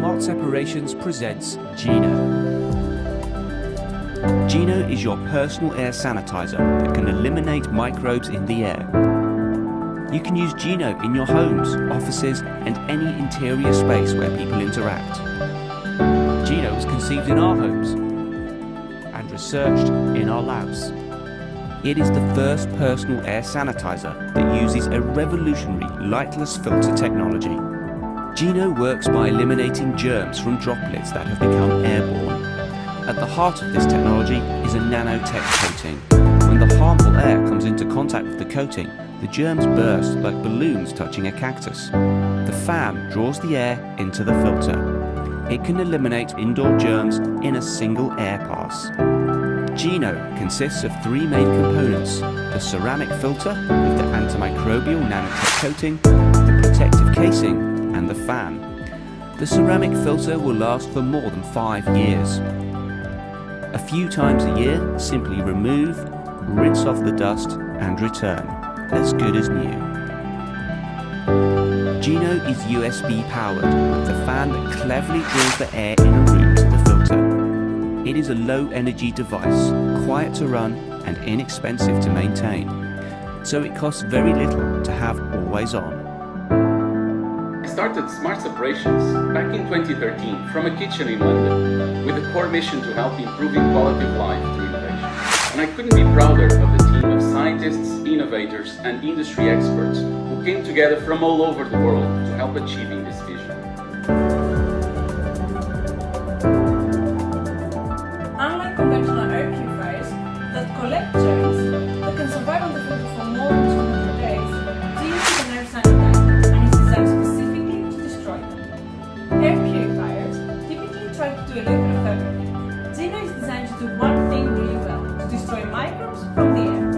Smart Separations presents Gino. Gino is your personal air sanitizer that can eliminate microbes in the air. You can use Gino in your homes, offices and any interior space where people interact. Gino was conceived in our homes and researched in our labs. It is the first personal air sanitizer that uses a revolutionary lightless filter technology. Gino works by eliminating germs from droplets that have become airborne. At the heart of this technology is a nanotech coating. When the harmful air comes into contact with the coating, the germs burst like balloons touching a cactus. The fan draws the air into the filter. It can eliminate indoor germs in a single air pass. Gino consists of three main components: the ceramic filter with the antimicrobial nanotech coating, the protective casing, and the fan. The ceramic filter will last for more than 5 years. A few times a year, simply remove, rinse off the dust, and return, as good as new. Gino is USB powered, with the fan that cleverly draws the air in a route to the filter. It is a low-energy device, quiet to run and inexpensive to maintain, so it costs very little to have always on. I started Smart Separations back in 2013 from a kitchen in London with a core mission to help improving quality of life through innovation. And I couldn't be prouder of the team of scientists, innovators and industry experts who came together from all over the world to help achieving this vision. Unlike conventional air purifiers that collect germs that can survive on the filter for more than 200 days, Gino is an air sanitizer and is designed specifically to destroy them. Air purifiers typically try to do a little bit of everything. Gino is designed to do one thing really well: to destroy microbes from the air.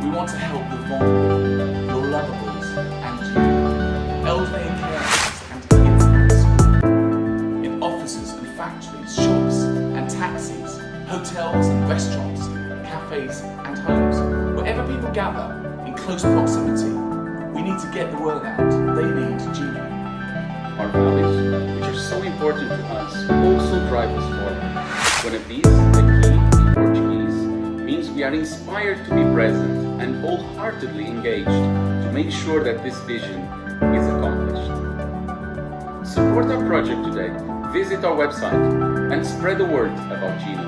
We want to help the vulnerable, your lovables and you, elderly and carers and kids at school, in offices and factories, shops and taxis, hotels and restaurants, cafes and homes, wherever people gather in close proximity. We need to get the word out. They need Gino. Our values, which are so important to us, also drive us forward. One of these, the key in Portuguese, means we are inspired to be present and wholeheartedly engaged to make sure that this vision is accomplished. Support our project today, visit our website and spread the word about Gino.